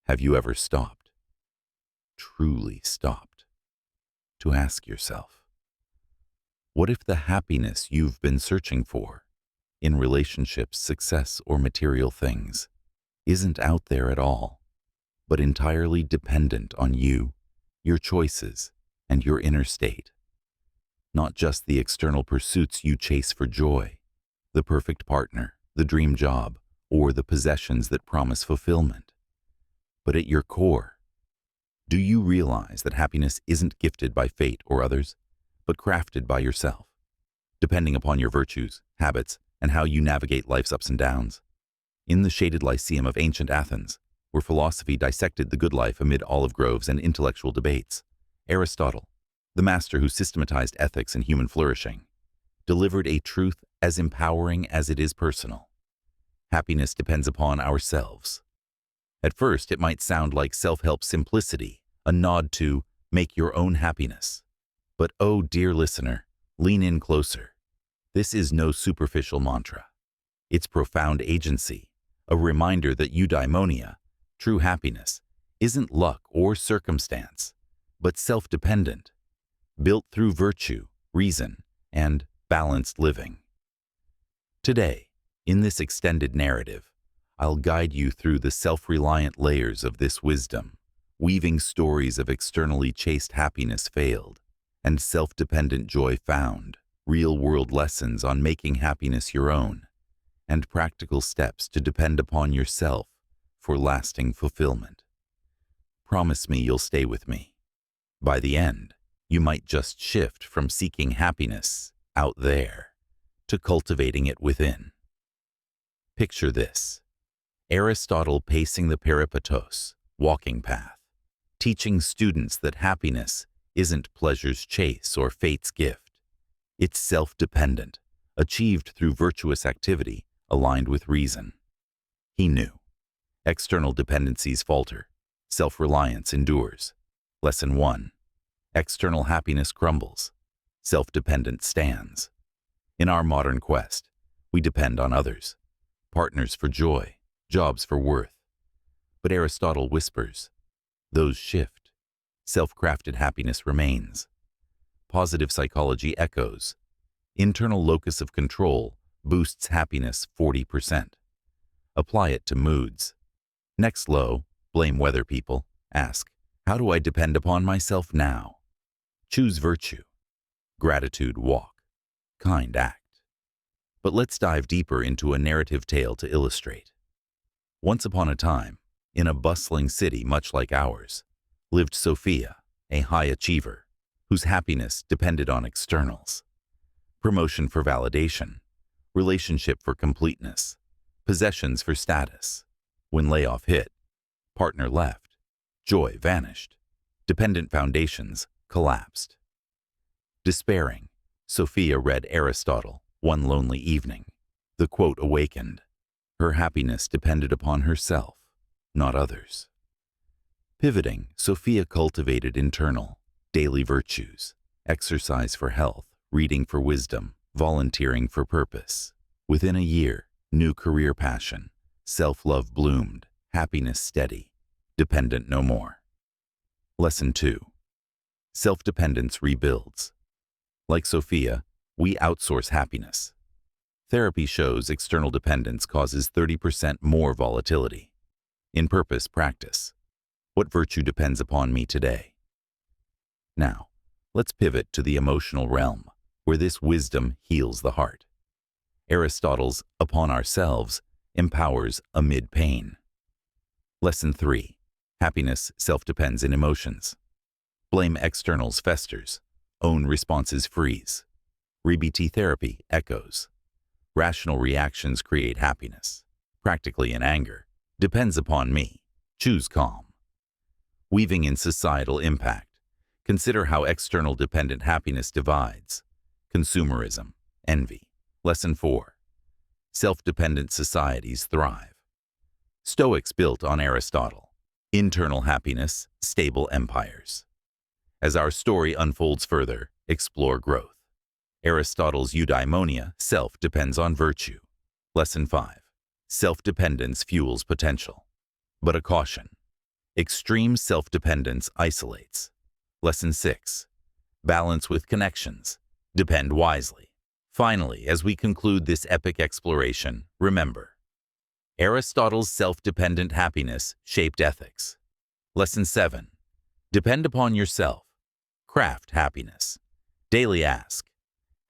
Have you ever stopped, truly stopped, to ask yourself, what if the happiness you've been searching for, in relationships, success, or material things, isn't out there at all, but entirely dependent on you, your choices, and your inner state? Not just the external pursuits you chase for joy, the perfect partner, the dream job, or the possessions that promise fulfillment, but at your core. Do you realize that happiness isn't gifted by fate or others, but crafted by yourself, depending upon your virtues, habits, and how you navigate life's ups and downs? In the shaded Lyceum of ancient Athens, where philosophy dissected the good life amid olive groves and intellectual debates, Aristotle, the master who systematized ethics and human flourishing, delivered a truth as empowering as it is personal. Happiness depends upon ourselves. At first, it might sound like self-help simplicity, a nod to make your own happiness. But oh, dear listener, lean in closer. This is no superficial mantra. It's profound agency, a reminder that eudaimonia, true happiness, isn't luck or circumstance, but self-dependent, built through virtue, reason, and balanced living. Today, in this extended narrative, I'll guide you through the self-reliant layers of this wisdom, weaving stories of externally chased happiness failed and self-dependent joy found, real-world lessons on making happiness your own, and practical steps to depend upon yourself for lasting fulfillment. Promise me you'll stay with me. By the end, you might just shift from seeking happiness out there to cultivating it within. Picture this: Aristotle pacing the peripatos, walking path, teaching students that happiness isn't pleasure's chase or fate's gift. It's self-dependent, achieved through virtuous activity aligned with reason. He knew. External dependencies falter. Self-reliance endures. Lesson 1. External happiness crumbles. Self-dependence stands. In our modern quest, we depend on others. Partners for joy, jobs for worth. But Aristotle whispers, those shift. Self-crafted happiness remains. Positive psychology echoes. Internal locus of control boosts happiness 40%. Apply it to moods. Next low, blame weather people. Ask, how do I depend upon myself now? Choose virtue. Gratitude walk. Kind act. But let's dive deeper into a narrative tale to illustrate. Once upon a time, in a bustling city much like ours, lived Sophia, a high achiever, whose happiness depended on externals. Promotion for validation, relationship for completeness, possessions for status. When layoff hit, partner left, joy vanished, dependent foundations collapsed. Despairing, Sophia read Aristotle one lonely evening. The quote awakened. Her happiness depended upon herself, not others. Pivoting, Sophia cultivated internal, daily virtues, exercise for health, reading for wisdom, volunteering for purpose. Within a year, new career passion, self-love bloomed, happiness steady, dependent no more. Lesson 2. Self-dependence rebuilds. Like Sophia, we outsource happiness. Therapy shows external dependence causes 30% more volatility. In purpose practice, what virtue depends upon me today? Now, let's pivot to the emotional realm, where this wisdom heals the heart. Aristotle's upon ourselves empowers amid pain. Lesson 3. Happiness self-depends in emotions. Blame externals festers. Own responses freeze. RBT therapy echoes. Rational reactions create happiness. Practically in anger. Depends upon me. Choose calm. Weaving in societal impact. Consider how external dependent happiness divides. Consumerism, envy. Lesson 4. Self-dependent societies thrive. Stoics built on Aristotle. Internal happiness, stable empires. As our story unfolds further, explore growth. Aristotle's Eudaimonia, self depends on virtue. Lesson 5. Self-dependence fuels potential. But a caution. Extreme self-dependence isolates. Lesson 6. Balance with connections. Depend wisely. Finally, as we conclude this epic exploration, remember, Aristotle's self-dependent happiness shaped ethics. Lesson 7. Depend upon yourself. Craft happiness. Daily ask,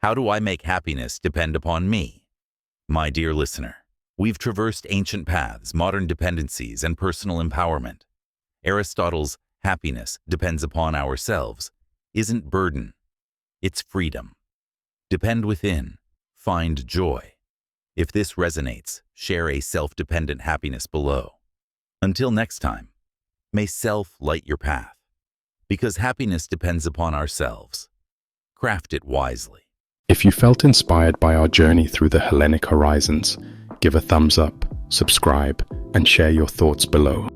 how do I make happiness depend upon me? My dear listener, we've traversed ancient paths, modern dependencies, and personal empowerment. Aristotle's happiness depends upon ourselves isn't burden, it's freedom. Depend within, find joy. If this resonates, share a self-dependent happiness below. Until next time, may self light your path. Because happiness depends upon ourselves. Craft it wisely. If you felt inspired by our journey through the Hellenic horizons, give a thumbs up, subscribe, and share your thoughts below.